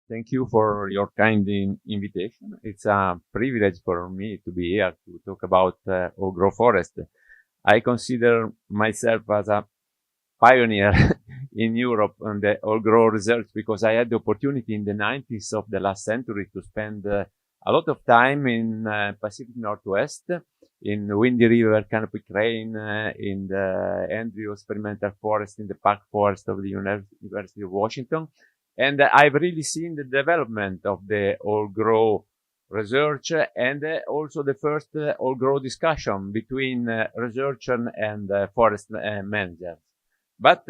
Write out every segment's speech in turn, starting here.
Thank you for your kind invitation. It's a privilege for me to be here to talk about old growth forest. I consider myself as a pioneer in Europe on the old growth research because I had the opportunity in the 90s of the last century to spend a lot of time in Pacific Northwest, in Windy River, Canopy Crane, in the Andrew Experimental Forest, in the Park Forest of the University of Washington. And I've really seen the development of the old growth research and also the first old growth discussion between researcher and forest managers. But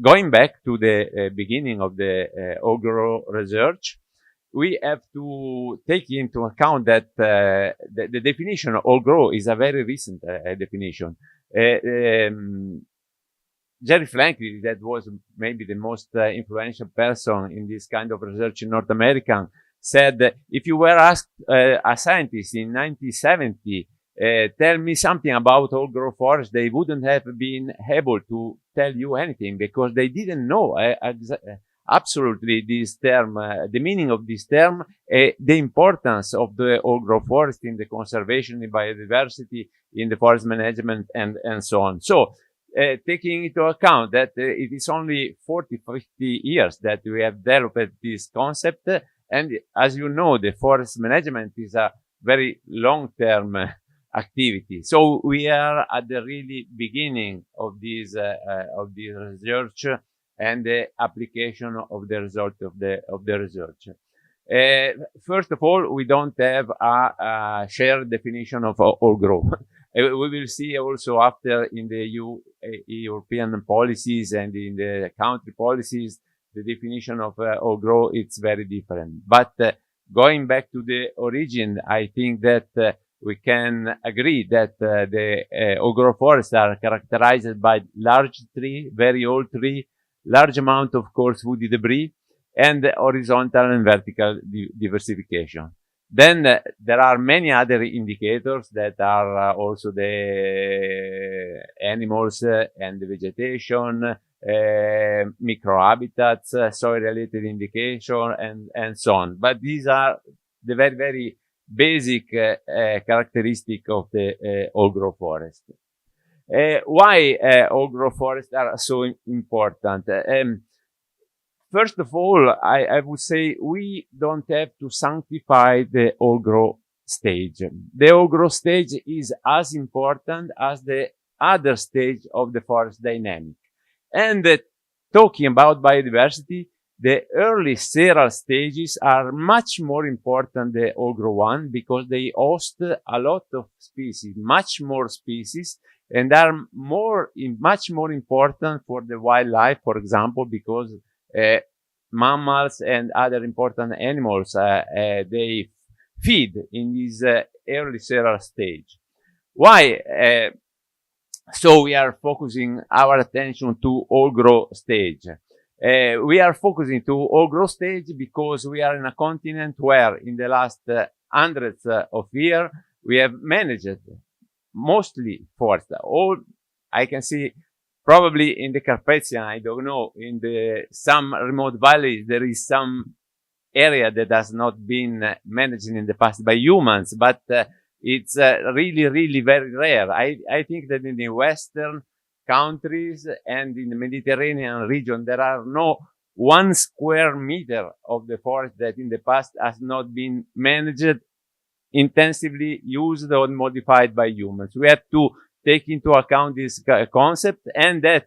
going back to the beginning of the old growth research, we have to take into account that the definition of old growth is a very recent definition. Jerry Franklin, that was maybe the most influential person in this kind of research in North America, said that if you were asked a scientist in 1970, tell me something about old growth forest, they wouldn't have been able to tell you anything because they didn't know absolutely this term, the meaning of this term, the importance of the old growth forest in the conservation, in biodiversity, in the forest management, and so on. So, taking into account that it is only 40, 50 years that we have developed this concept, and as you know, the forest management is a very long-term activity. So we are at the really beginning of this research and the application of the result of the research. First of all, we don't have a shared definition of old growth. We will see also after in the European policies and in the country policies, the definition of old growth, it's very different. But going back to the origin, I think that we can agree that the old growth forests are characterized by large tree, very old tree, large amount of coarse woody debris, and horizontal and vertical diversification. Then there are many other indicators that are also the animals and the vegetation, microhabitats, soil-related indication, and so on. But these are the very, very basic characteristic of the old growth forest. Why old growth forests are so important? First of all, I would say we don't have to sanctify the old growth stage. The old growth stage is as important as the other stage of the forest dynamic. And talking about biodiversity, the early sterile stages are much more important than the old growth one because they host a lot of species, much more species, and are much more important for the wildlife, for example, because mammals and other important animals, they feed in this early sterile stage. Why? So we are focusing our attention to old growth stage. We are focusing to old growth stage because we are in a continent where in the last hundreds of years we have managed mostly forest. All I can see probably in the Carpathian, I don't know, in some remote valleys, there is some area that has not been managed in the past by humans, but it's really, really very rare. I think that in the Western countries and in the Mediterranean region, there are no 1 square meter of the forest that in the past has not been managed, intensively used or modified by humans. We have to take into account this concept and that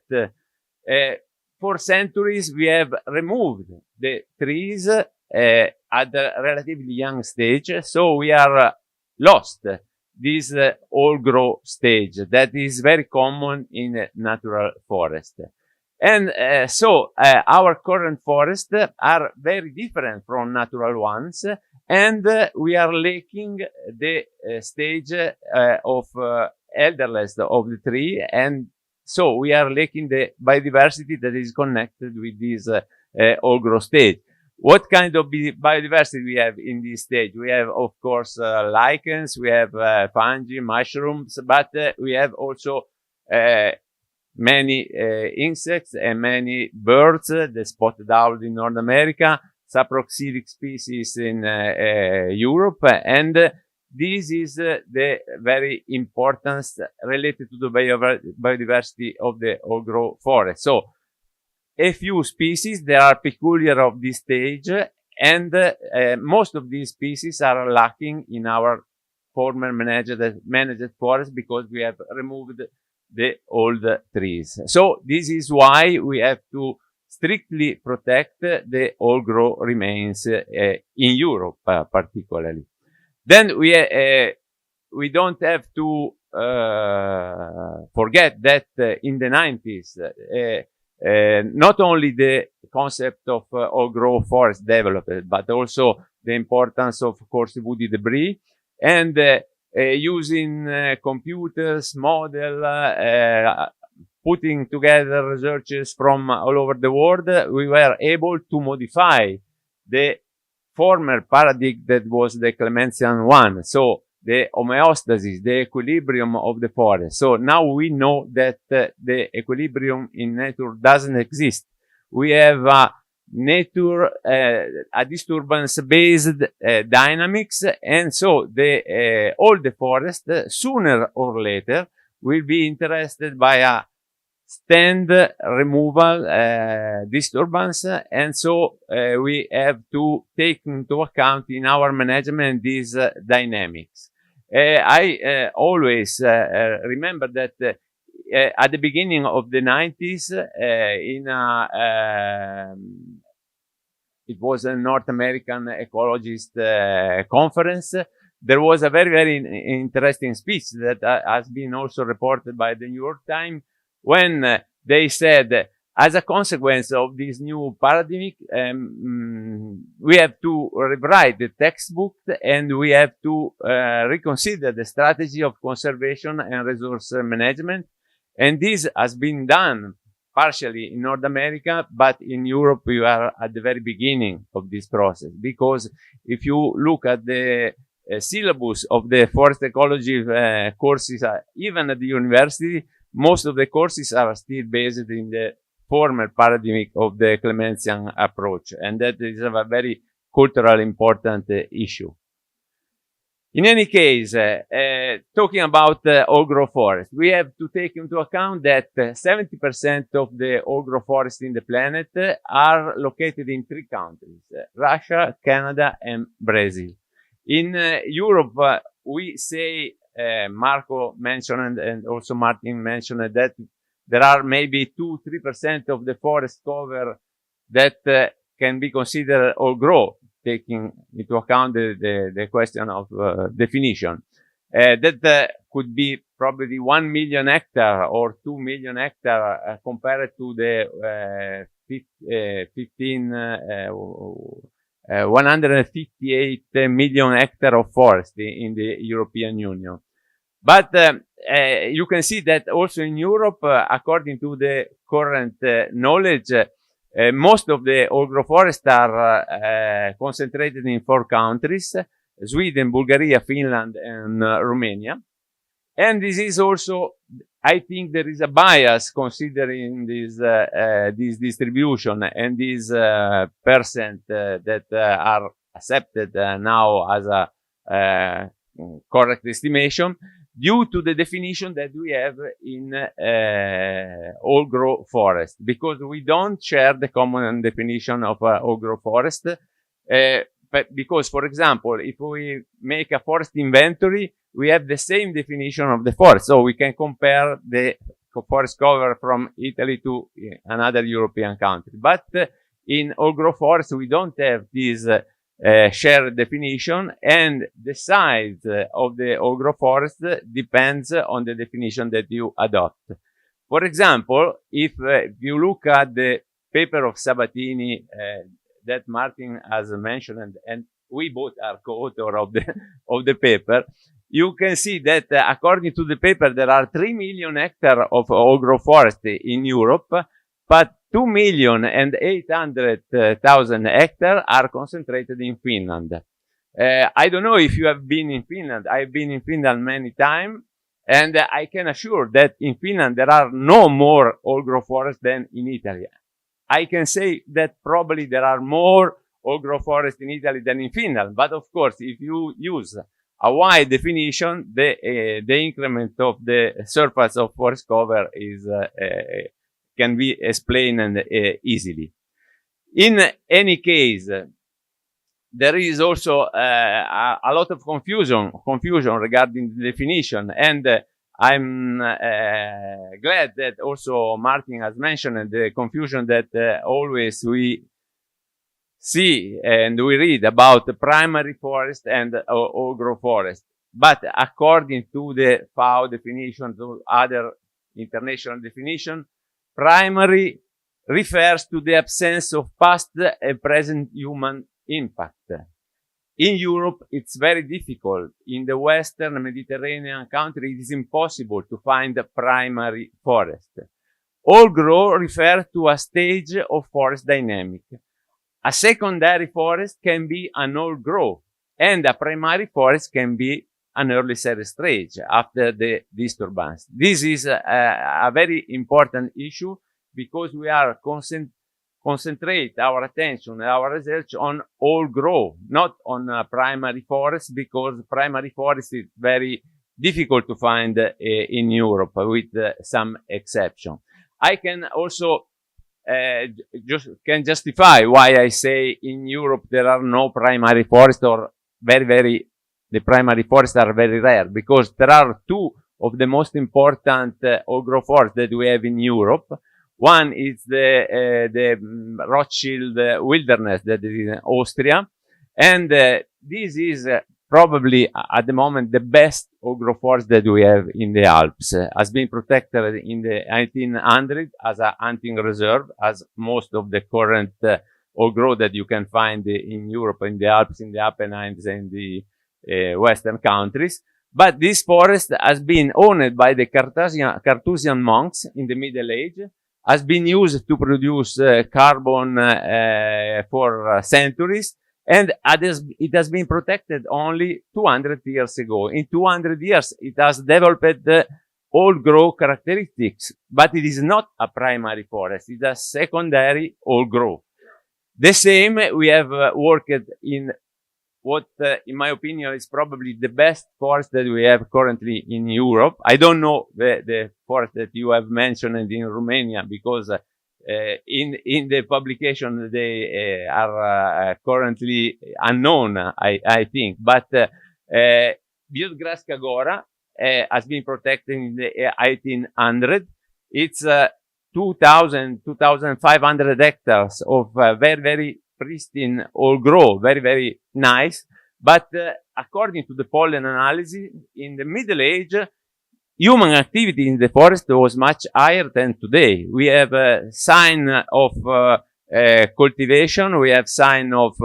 for centuries we have removed the trees at a relatively young stage. So we are lost this old growth stage that is very common in natural forest. And so our current forests are very different from natural ones, and we are lacking the stage of elderless of the tree, and so we are lacking the biodiversity that is connected with this old growth stage. What kind of biodiversity we have in this stage? We have, of course, lichens, we have fungi, mushrooms, but we have also many insects and many birds, the spotted owl in North America, saproxylic species in Europe, and this is the very importance related to the biodiversity of the old-growth forest. So, a few species that are peculiar of this stage, and most of these species are lacking in our former managed forest because we have removed the old trees. So this is why we have to strictly protect the old growth remains in Europe, particularly. Then we don't have to forget that in the 90s, not only the concept of old growth forest developed, but also the importance of coarse woody debris, and using computers, model, putting together researchers from all over the world, we were able to modify the former paradigm that was the Clementian one. So the homeostasis, the equilibrium of the forest. So now we know that the equilibrium in nature doesn't exist. We have nature, a disturbance-based dynamics, and so all the forest, sooner or later, will be interested by a stand removal disturbance, and so we have to take into account in our management these dynamics. I always remember that at the beginning of the 90s, it was a North American ecologist conference. There was a very, very interesting speech that has been also reported by the New York Times, when they said, as a consequence of this new paradigm, we have to rewrite the textbook, and we have to reconsider the strategy of conservation and resource management. And this has been done partially in North America, but in Europe we are at the very beginning of this process. Because if you look at the syllabus of the forest ecology courses, even at the university, most of the courses are still based in the former paradigm of the Clementian approach, and that is a very culturally important issue. In any case, talking about old-growth forest, we have to take into account that 70% of the old-growth forests in the planet are located in 3 countries, Russia, Canada, and Brazil. In Europe, we say, Marco mentioned and also Martin mentioned that there are maybe 2-3% of the forest cover that can be considered old growth, taking into account the question of definition. That could be probably 1 million hectare or 2 million hectare compared to the 158 million hectare of forest in the European Union. But you can see that also in Europe, according to the current knowledge, most of the old-growth forests are concentrated in 4 countries: Sweden, Bulgaria, Finland, and Romania. And this is also, I think there is a bias considering this distribution and this percent that are accepted now as a correct estimation, due to the definition that we have in old-growth forest, because we don't share the common definition of old-growth forest. But because, for example, if we make a forest inventory, we have the same definition of the forest, so we can compare the forest cover from Italy to another European country. But in old-growth forest, we don't have this shared definition, and the size of the old-growth forest depends on the definition that you adopt. For example, if you look at the paper of Sabatini that Martin has mentioned, and we both are co-author of the paper, you can see that according to the paper, there are 3 million hectares of old-growth forest in Europe, but 2,800,000 hectares are concentrated in Finland. I don't know if you have been in Finland. I've been in Finland many times, and I can assure that in Finland there are no more old-growth forests than in Italy. I can say that probably there are more old-growth forest in Italy than in Finland. But of course, if you use a wide definition, the increment of the surface of forest cover is can be explained easily. In any case, there is also a lot of confusion regarding the definition, and I'm glad that also Martin has mentioned the confusion that always we see and we read about the primary forest and old-growth forest. But according to the FAO definition, to other international definition, primary refers to the absence of past and present human impact. In Europe, it's very difficult. In the Western Mediterranean country, it is impossible to find a primary forest. Old-growth refers to a stage of forest dynamic. A secondary forest can be an old growth, and a primary forest can be an early set stage after the disturbance. This is a very important issue because we are concentrate our attention, our research on old growth, not on primary forest, because primary forest is very difficult to find in Europe with some exception. I can also can justify why I say in Europe there are no primary forests, or the primary forests are very rare, because there are two of the most important old-growth forests that we have in Europe. One is the Rothschild Wilderness that is in Austria, and this is probably at the moment the best old-growth forest that we have in the Alps. Has been protected in the 1900 as a hunting reserve, as most of the current old-growth that you can find in Europe, in the Alps, in the Apennines, and the Western countries. But this forest has been owned by the Carthusian monks in the Middle Age, has been used to produce carbon for centuries, and it has been protected only 200 years ago. In 200 years, it has developed old-growth characteristics, but it is not a primary forest. It has secondary old-growth. The same, we have worked in what, in my opinion, is probably the best forest that we have currently in Europe. I don't know the forest that you have mentioned in Romania, because in the publication they are currently unknown, I think. But Biotgradska Gora has been protected in the 1800. It's 2,500 hectares of very, very pristine old growth, very, very nice. But according to the pollen analysis, in the Middle Age, human activity in the forest was much higher than today. We have a sign of cultivation. We have sign of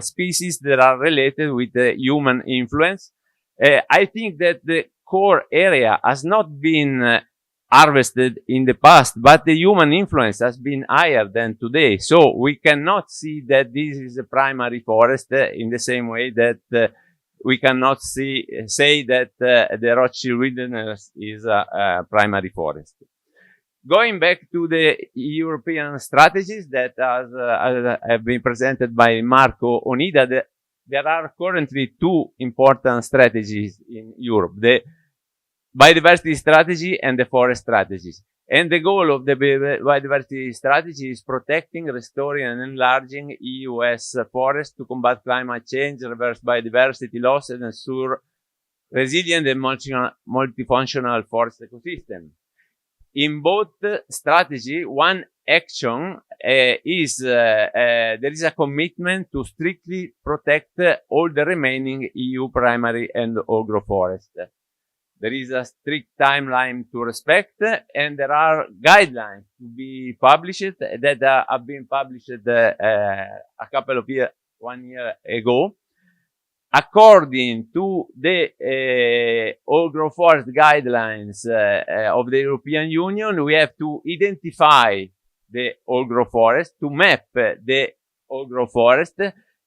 species that are related with the human influence. I think that the core area has not been harvested in the past, but the human influence has been higher than today. So we cannot see that this is a primary forest in the same way that we cannot say that the Rothschild Wilderness is a primary forest. Going back to the European strategies that have been presented by Marco Onida, there are currently two important strategies in Europe: the biodiversity strategy and the forest strategies. And the goal of the biodiversity strategy is protecting, restoring, and enlarging EU-US forests to combat climate change, reverse biodiversity loss, and ensure resilient and multifunctional forest ecosystem. In both strategy, one action is there is a commitment to strictly protect all the remaining EU primary and old-growth forests. There is a strict timeline to respect, and there are guidelines to be published that have been published a couple of years, 1 year ago. According to the old-growth forest guidelines of the European Union, we have to identify the old-growth forest, to map the old-growth forest,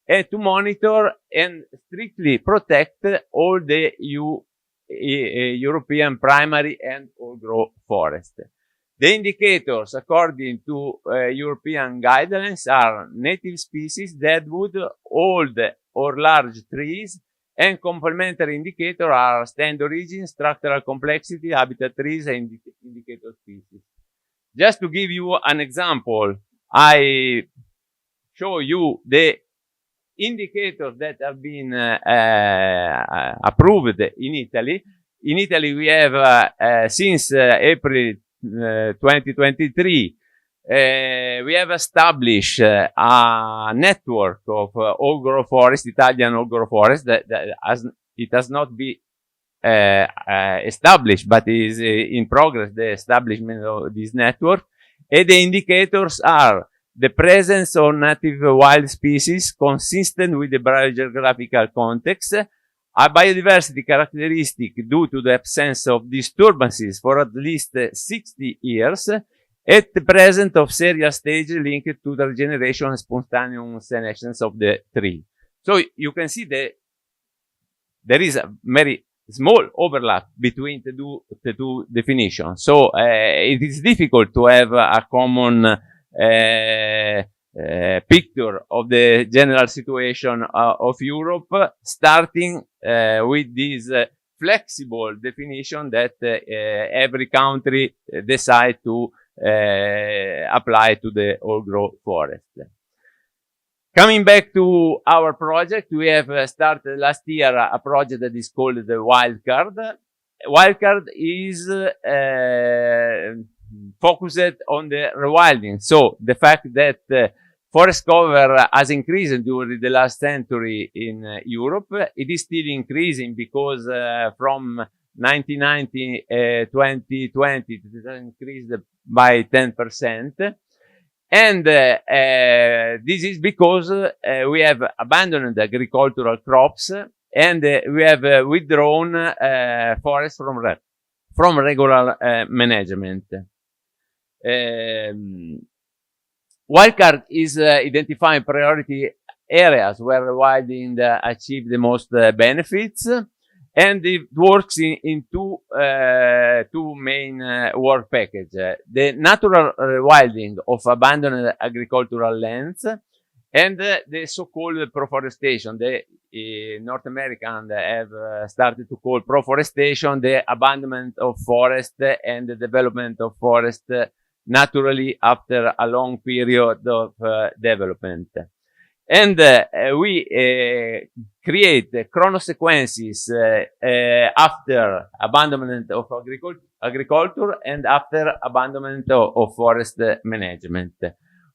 and to monitor and strictly protect all the European primary and old-growth forest. The indicators, according to European guidelines, are native species, deadwood, old or large trees, and complementary indicators are stand origin, structural complexity, habitat trees, and indicator species. Just to give you an example, I show you the indicators that have been approved in Italy. In Italy, we have, since April 2023, we have established a network of old growth forest, Italian old growth forest, that it has not been established, but is in progress, the establishment of this network. And the indicators are the presence of native wild species consistent with the biogeographical context, a biodiversity characteristic due to the absence of disturbances for at least 60 years, at the presence of serial stage linked to the regeneration and spontaneous senescence of the tree. So you can see that there is a very small overlap between the two definitions. So it is difficult to have a common picture of the general situation of Europe, starting with this flexible definition that every country decide to apply to the old growth forest. Coming back to our project, we have started last year a project that is called the Wildcard. Wildcard is focused on the rewilding. So the fact that forest cover has increased during the last century in Europe. It is still increasing because from 1990 2020 it has increased by 10%. And this is because we have abandoned agricultural crops and we have withdrawn forests from regular management. Wildcard is identifying priority areas where rewilding achieve the most benefits, and it works in two main work packages. The natural rewilding of abandoned agricultural lands and the so-called proforestation. The North Americans have started to call proforestation the abandonment of forest and the development of forest naturally after a long period of development. And we create chronosequences after abandonment of agriculture and after abandonment of forest management.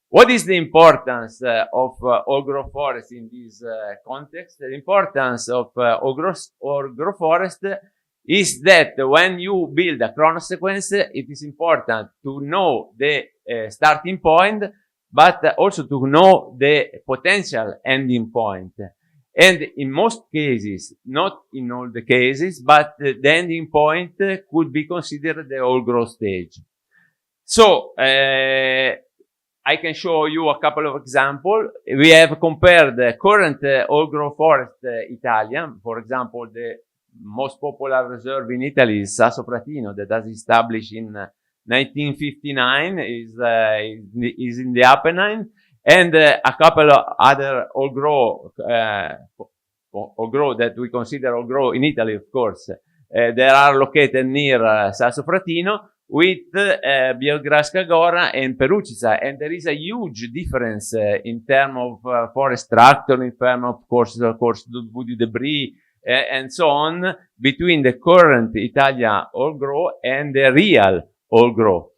What is the importance of old growth forest in this context? The importance of old growth forest is that when you build a chronosequence, it is important to know the starting point, but also to know the potential ending point. And in most cases, not in all the cases, but the ending point could be considered the old growth stage. So, I can show you a couple of examples. We have compared the current old growth forest Italian. For example, the most popular reserve in Italy is Sasso Fratino, that was established in 1959, is in the Apennine, and a couple of other old growth that we consider old growth in Italy, of course. They are located near Sasso Fratino, with Bielgrasca Gora and Peruccia, and there is a huge difference in terms of forest structure, in terms of course woody debris, and so on, between the current Italian old growth and the real old growth.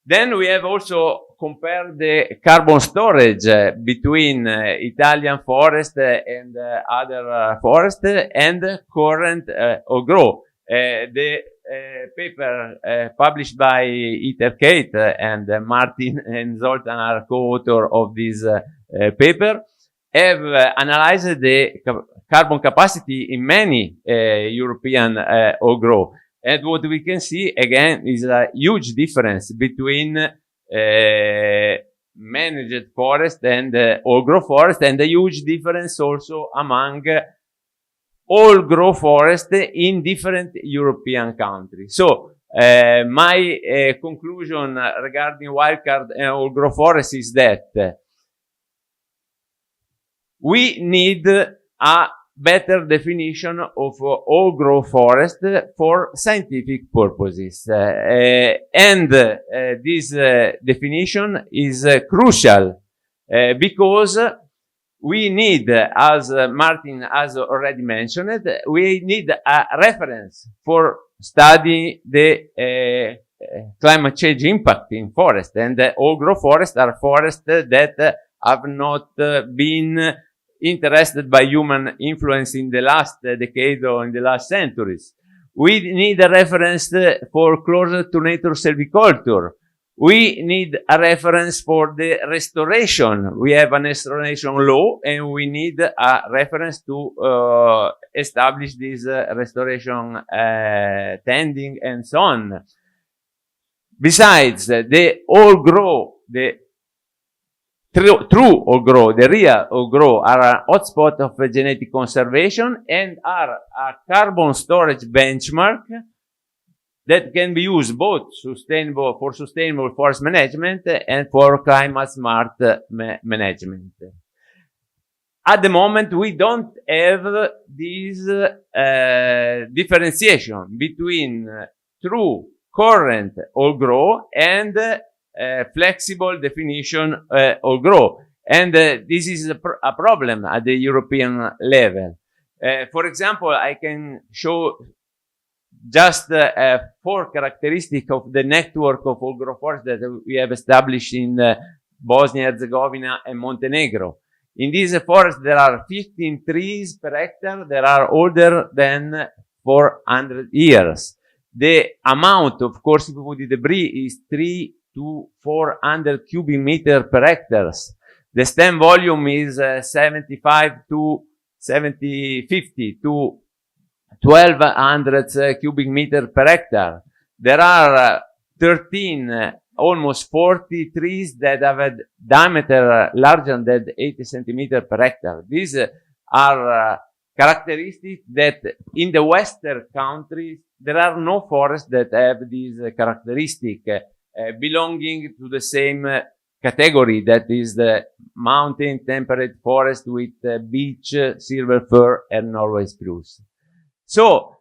Then we have also compared the carbon storage between Italian forest and other forest and current old growth. The paper published by Iter Kate and Martin and Zoltan are co-author of this paper, have analyzed the carbon capacity in many European old growth. And what we can see, again, is a huge difference between managed forest and old growth forest, and a huge difference also among old growth forest in different European countries. So, My conclusion regarding wildcard and old growth forests is that we need a better definition of old growth forest for scientific purposes. This definition is crucial because we need, as Martin has already mentioned, we need a reference for studying the climate change impact in forest. And old growth forests are forests that have not been interested by human influence in the last decade or in the last centuries. We need a reference for closer to nature silviculture. We need a reference for the restoration. We have a restoration law, and we need a reference to establish this restoration tending and so on. Besides, the old growth, the true old growth, the real old growth are a hotspot of genetic conservation and are a carbon storage benchmark that can be used both for sustainable forest management and for climate smart management. At the moment, we don't have this differentiation between true current old growth and flexible definition old growth. And this is a problem at the European level. For example, I can show just 4 characteristics of the network of old growth forests that we have established in Bosnia-Herzegovina and Montenegro. In these forests, there are 15 trees per hectare that are older than 400 years. The amount of coarse woody debris is 3 to 400 cubic meter per hectares. The stem volume is 50 to 1200 cubic meter per hectare. There are 13, almost 40 trees that have a diameter larger than 80 centimeter per hectare. These are characteristics that in the Western countries, there are no forests that have these characteristics belonging to the same category, that is the mountain temperate forest with beech, silver fir, and Norway spruce. So,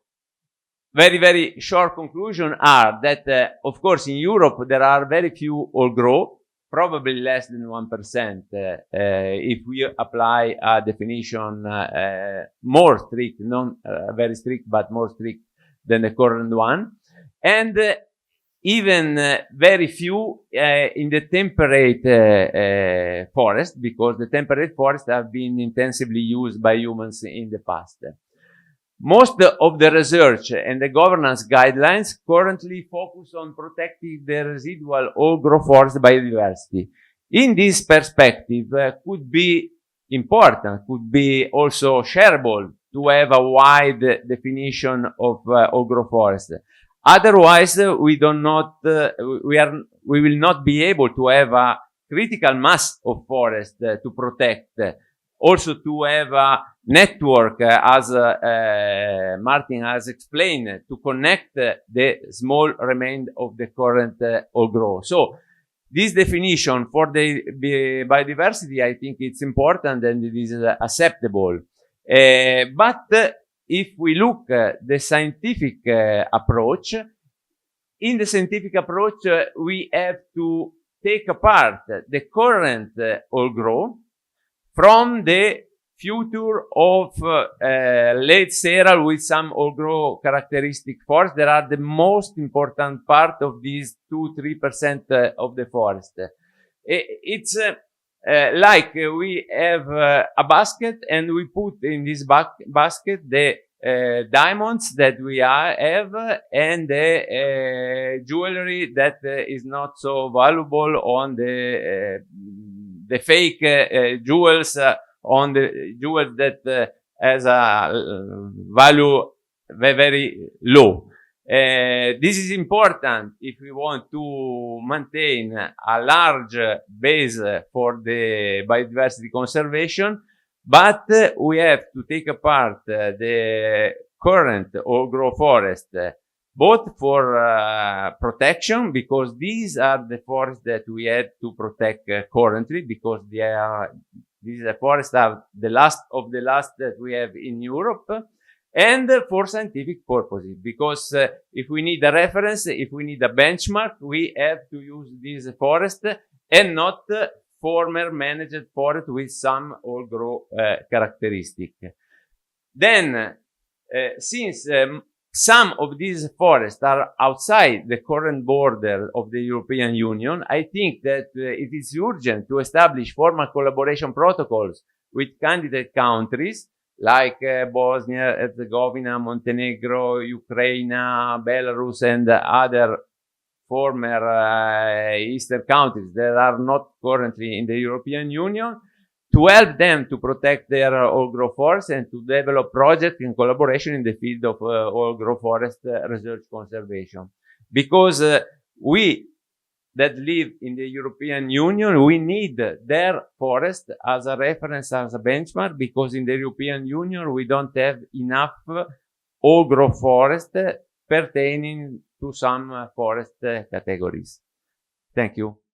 very, very short conclusion are that, of course, in Europe, there are very few old growth, probably less than 1%, if we apply a definition more strict, not very strict, but more strict than the current one. And even very few in the temperate forest, because the temperate forests have been intensively used by humans in the past. Most of the research and the governance guidelines currently focus on protecting the residual old growth forest biodiversity. In this perspective, could be important, could be also shareable to have a wide definition of old growth forest. Otherwise, we will not be able to have a critical mass of forest to protect. Also to have a network, as Martin has explained, to connect the small remain of the current old growth. So this definition for the biodiversity, I think it's important and it is acceptable. But if we look at the scientific approach, in the scientific approach, we have to take apart the current old growth from the future of late sterile with some old growth characteristic forests that are the most important part of these 2-3% of the forest. It's like we have a basket and we put in this basket the diamonds that we have and the jewelry that is not so valuable on the fake jewels, on the jewels that has a value very, very low. This is important if we want to maintain a large base for the biodiversity conservation, but we have to take apart the current old growth forest, both for protection, because these are the forests that we had to protect currently, because these forests are the last of the last that we have in Europe, and for scientific purposes, because if we need a reference, if we need a benchmark, we have to use this forest and not former managed forest with some old growth characteristic. Then, since some of these forests are outside the current border of the European Union, I think that it is urgent to establish formal collaboration protocols with candidate countries like Bosnia, Herzegovina, Montenegro, Ukraine, Belarus, and other former Eastern countries that are not currently in the European Union, to help them to protect their old growth forests and to develop projects in collaboration in the field of old growth forest research conservation. Because we that live in the European Union, we need their forest as a reference, as a benchmark, because in the European Union we don't have enough old growth forest pertaining to some forest categories. Thank you.